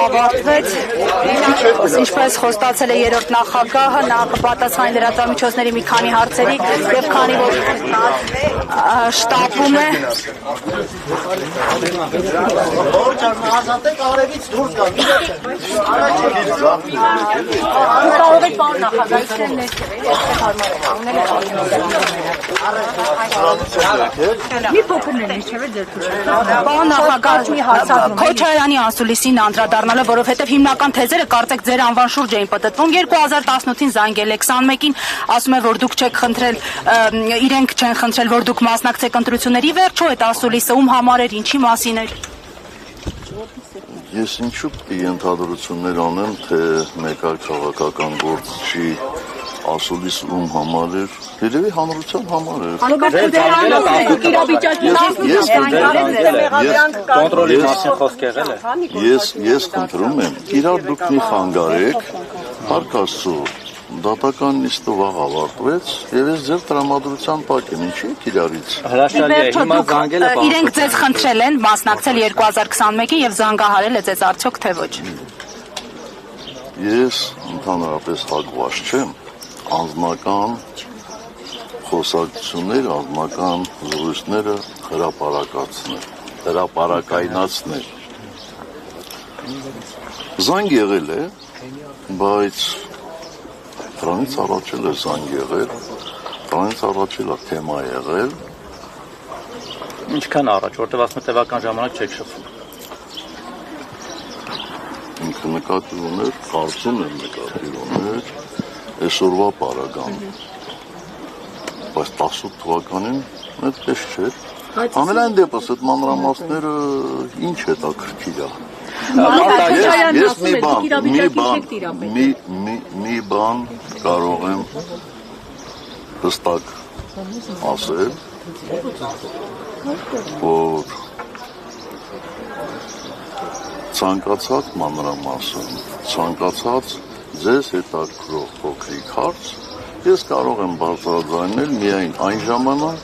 ավարտվեց, ինչպես խոստացել է երրորդ նախագահը, նա կպատասխանի լրատվամիջոցների մի քանի հարցերի եւ քանի որ շտապում է Մի փոքրներ չէ՞ ձեր Պարոն նախագահ, Քոչարյանի անսուլիսին անդրադառնալով, որովհետև հիմնական թեզերը կարծեք ձեր անվան շուրջ էին պտտվում 2018-ին զանգել է 21-ին, ասում է, որ դուք չեք խնդրել, իրենք չեն խնդրել, որ դուք մասնակցեք ընտրությունների, վերջո այդ անսուլիսը ում համար էր, ինչի մասին էր։ Ես ինչու ենթադրություններ անեմ, թե մեկ այլ քաղաքական գործչի ասուլիս ում համար էր, երևի հանրության համար էր։ Կոնտրոլի մասին խոսք եղել է։ Ես խնդրում եմ, իրար դուք մի խանգարեք, Փառք Աստծո, դատական նիստը վաղ ավարտվեց, եւ ես ձեր տրամադրության տակ եմ, ինչի՞ եք իրարից։ Հրաշալի է, հիմա զանգել է պարոն։ Իրենք ձեզ խնդրել են մասնակցել 2021-ին եւ զանգահարել է ձեզ արդյոք թե ոչ։ Ես ընդհանրապես հակված չեմ անձնական խոսակցություններ, անձնական զրույցները հրապարակայնացնել։ Զանգ եղել է, բայց դրանից առաջ էլ է զանգ եղել, դրանից առաջ էլ է թեմա եղել։ Ինչքան առաջ, որտեղ ասում եք տևական ժամանակ չեք շփվում։ Ինքը նկատի ուներ, կարծում եմ նկատի ուներ այսօրվա պարագան, բայց 18 թվականին այդպես չէր։ Ամենայն դեպս այդ մանրամասները ինչ հետաքրքիր է։ Ես մի բան կարող եմ հստակ ասել, որ ցանկացած մանրամասն, ցանկացած ձեզ հետաքրքրող փոքրիկ հարց, ես կարող եմ բարձրաձայնել միայն այն ժամանակ,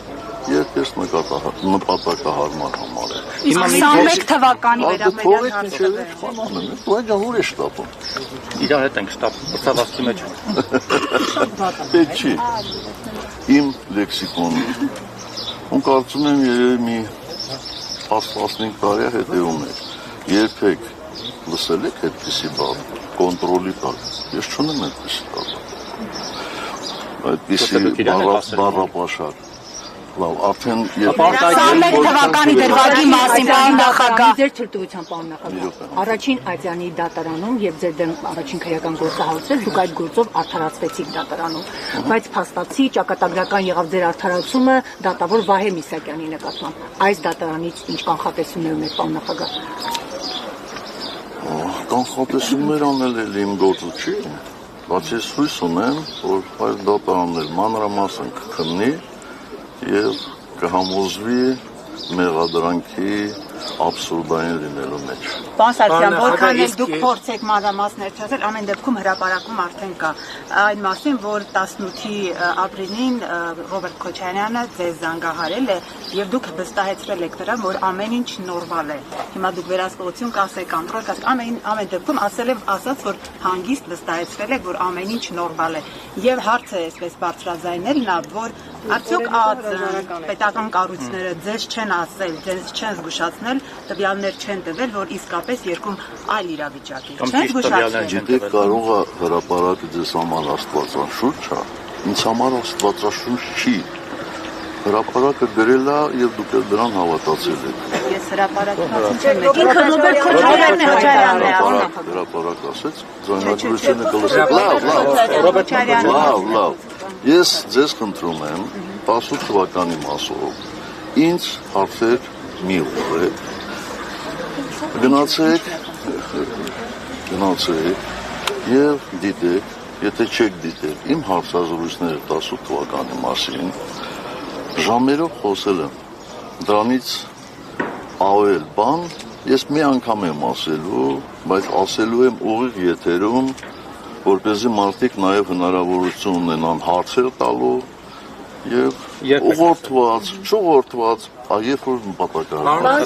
երբ ես նպատակահարմար համարեմ։ Իսկ 21 թվականի վերաբերյալ հարցը։ Դու այդ ուր ես շտապում։ Իրար հետ ենք շտապում, բրցավազքի մեջ։ Դե չի։ Իմ լեքսիկոնը։ Ու կարծում եմ երևի մի 10-15 տարի հետևում էր։ Երբեք լսել եք այդպիսի բան, կոնտրոլի տակ։ Ես չունեմ այդպիսի բան։ Այդպիսի բառապաշար։ Լավ, արդեն 21 թվականի դրվագի մասին, պարոն նախագահ։ Ձեր թույլտվությամբ, պարոն նախագահ, առաջին Ադյանի դատարանում եւ ձեր դեմ առաջին քրեական գործահարցել, դուք այդ գործով արդարացվեցիք դատարանում, բայց փաստացի ճակատագրական եղավ ձեր արդարացումը դատավոր Վահե Միսակյանի նկատմամբ։ Այս դատարանից ինչ կանխատեսումներ ունեք, պարոն նախագահ։ Կանխատեսումներ անել էլ իմ գործը չի, բայց ես հույս ունեմ, որ այս դատարանն էլ մանրամասն կքննի եւ կհամոզվի մեղադրանքի աբսուրդային լինելու մեջ։ Պարոն Սարգսյան, որքան էլ դուք փորձեք մանրամասներ չասել, ամեն դեպքում հրապարակում արդեն կա այն մասին, որ 18-ի ապրիլին Ռոբերտ Քոչարյանը ձեզ զանգահարել է եւ դուք վստահեցրել եք դրան, որ ամեն ինչ նորմալ է։ Հիմա դուք վերահսկողություն կասեք, կոնտրոլ կասեք, ամեն դեպքում ասած, որ հանգիստ վստահեցրել եք, որ ամեն ինչ նորմալ է։ Եվ հարցը այսպես բարձրաձայնելն է, որ արդյոք պետական կառույցները ձեզ չեն ասել, ձեզ չեն զգուշացնել, տվյալներ չեն տվել, որ իսկապես երկում այլ իրավիճակ է։ Չեն զգուշացնել։ Գիտեք, կարող է հրապարակը ձեզ համար աստվածաշունչ է, ինձ համար աստվածաշունչ չի։ Հրապարակը գրել է եւ դուք դրան հավատացել եք։ Ես հրապարակի մասին չեմ եկել։ Ինքը Ռոբերտ Քոչարյանն է, հրապարակ ասեց, ձայնագրությունը կլսեք։ Լավ։ Ես ձեզ խնդրում եմ 18 թվականի մասով ինձ հարցեր մի ուղղեք, գնացեք եւ դիտեք, եթե չեք դիտել իմ հարցազրույցները 18 թվականի մասին, ժամերով խոսել եմ, դրանից ավել բան ես մի անգամ եմ ասելու, բայց ասելու եմ ուղիղ եթերում, որպեսզի մարդիկ նաև հնարավորություն ունենան հարցեր տալու եւ ուղղորդված, չուղղորդված, այլ երբ որ նպատակահարմար։